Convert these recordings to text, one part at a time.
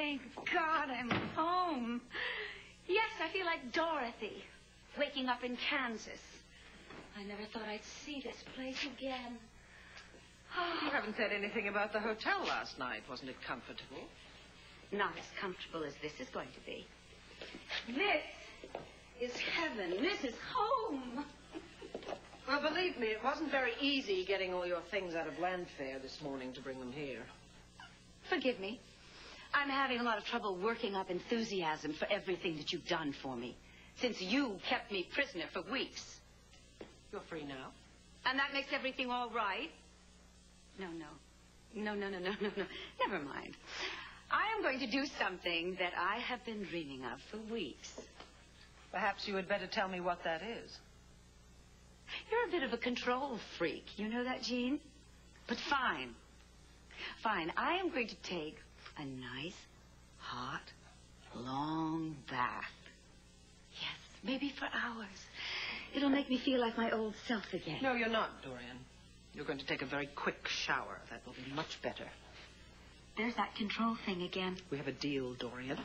Thank God I'm home. Yes, I feel like Dorothy, waking up in Kansas. I never thought I'd see this place again. You haven't said anything about the hotel last night. Wasn't it comfortable? Not as comfortable as this is going to be. This is heaven. This is home. Well, believe me, it wasn't very easy getting all your things out of Landfair this morning to bring them here. Forgive me. I'm having a lot of trouble working up enthusiasm for everything that you've done for me, since you kept me prisoner for weeks. You're free now. And that makes everything all right? No. Never mind. I am going to do something that I have been dreaming of for weeks. Perhaps you had better tell me what that is. You're a bit of a control freak. You know that, Jean? But fine. Fine. I am going to take a nice, hot, long bath. Yes, maybe for hours. It'll make me feel like my old self again. No, you're not, Dorian. You're going to take a very quick shower. That will be much better. There's that control thing again. We have a deal, Dorian.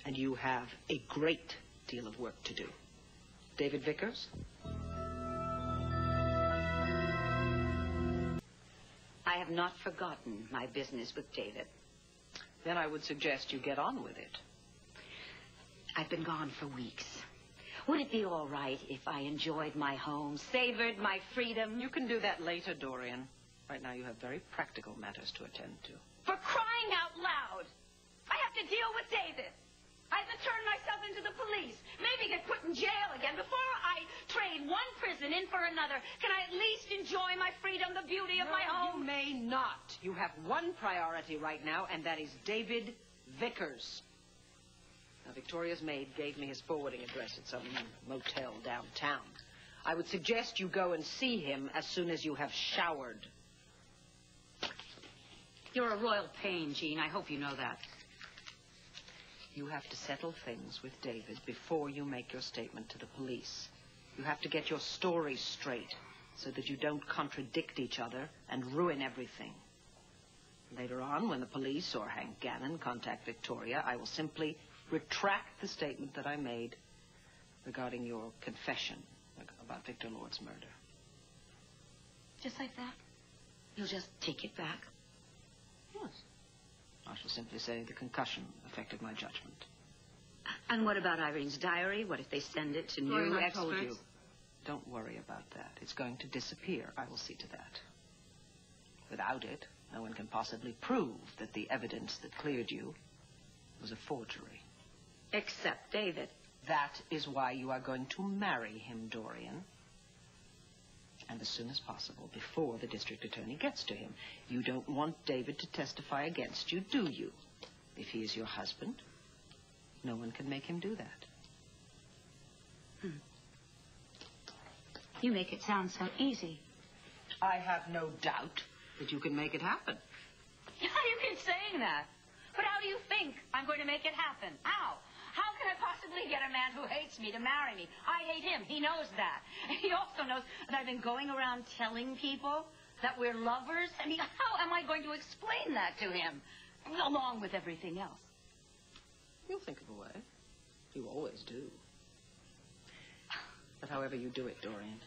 And you have a great deal of work to do. David Vickers? I have not forgotten my business with David. Then I would suggest you get on with it. I've been gone for weeks. Would it be all right if I enjoyed my home, savored my freedom? You can do that later, Dorian. Right now you have very practical matters to attend to. For crying out loud! I have to deal with David. I have to turn myself into the police. Maybe get put in jail again. Before I trade one prison in for another, can I at least enjoy my freedom, the beauty of my home? You may not. You have one priority right now, and that is David Vickers. Now, Victoria's maid gave me his forwarding address at some motel downtown. I would suggest you go and see him as soon as you have showered. You're a royal pain, Jean. I hope you know that. You have to settle things with David before you make your statement to the police. You have to get your story straight so that you don't contradict each other and ruin everything. Later on, when the police or Hank Gannon contact Victoria, I will simply retract the statement that I made regarding your confession about Victor Lord's murder. Just like that? You'll just take it back? Yes. I shall simply say the concussion affected my judgment. And what about Irene's diary? What if they send it to new experts? I told you. Don't worry about that. It's going to disappear. I will see to that. Without it, no one can possibly prove that the evidence that cleared you was a forgery. Except David. That is why you are going to marry him, Dorian. And as soon as possible, before the district attorney gets to him. You don't want David to testify against you, do you? If he is your husband, no one can make him do that. You make it sound so easy. I have no doubt that you can make it happen. Yeah, you keep saying that. But how do you think I'm going to make it happen? How? How can I possibly get a man who hates me to marry me? I hate him. He knows that. He also knows that I've been going around telling people that we're lovers. I mean, how am I going to explain that to him, along with everything else? You'll think of a way. You always do. But however you do it, Dorian,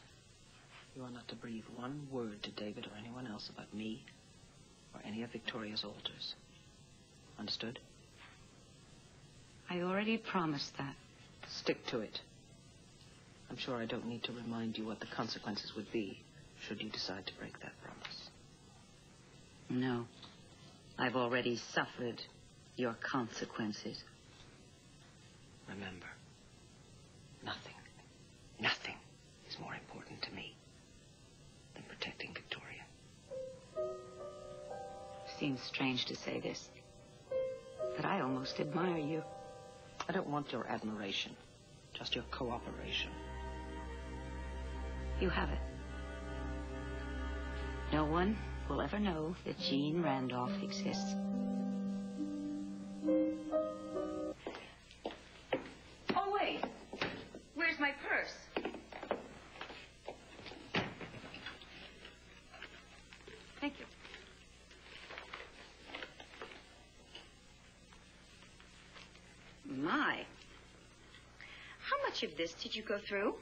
you are not to breathe one word to David or anyone else about me or any of Victoria's altars. Understood? I already promised that. Stick to it. I'm sure I don't need to remind you what the consequences would be should you decide to break that promise. No. I've already suffered your consequences. Remember, nothing is more important to me than protecting Victoria. Seems strange to say this, but I almost admire you. I don't want your admiration, just your cooperation. You have it. No one will ever know that Jean Randolph exists. Oh, wait. Where's my purse? Thank you. my. How much of this did you go through?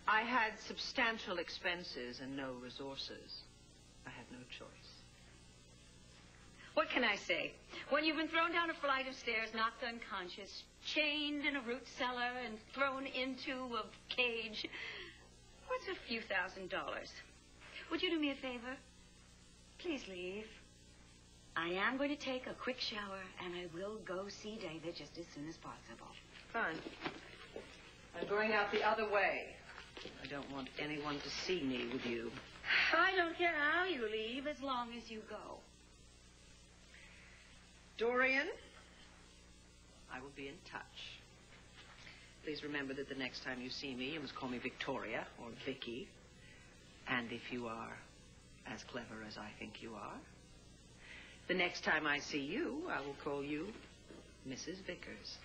I had substantial expenses and no resources. I had no choice. What can I say? When you've been thrown down a flight of stairs, knocked unconscious, chained in a root cellar, and thrown into a cage, what's a few $1,000s? Would you do me a favor? Please leave. I am going to take a quick shower, and I will go see David just as soon as possible. Fine. I'm going out the other way. I don't want anyone to see me with you. I don't care how you leave, as long as you go. Dorian, I will be in touch. Please remember that the next time you see me, you must call me Victoria or Viki. And if you are as clever as I think you are, the next time I see you, I will call you Mrs. Vickers.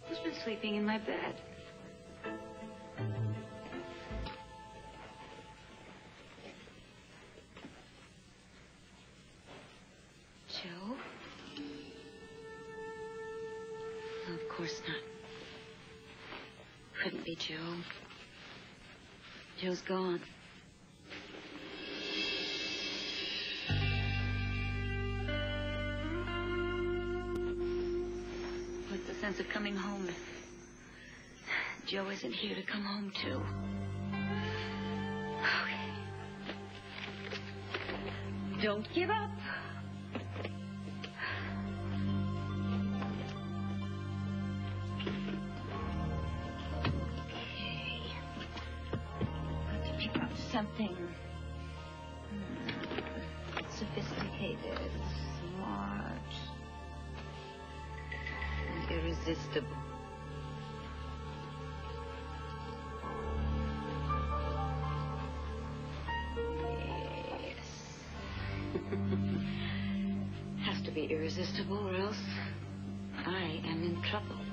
Who's been sleeping in my bed? Joe? No, of course not. Couldn't be Joe. Joe's gone. What's the sense of coming home if Joe isn't here to come home to? Okay. Don't give up. Something sophisticated, smart, and irresistible. Yes. Has to be irresistible, or else I am in trouble.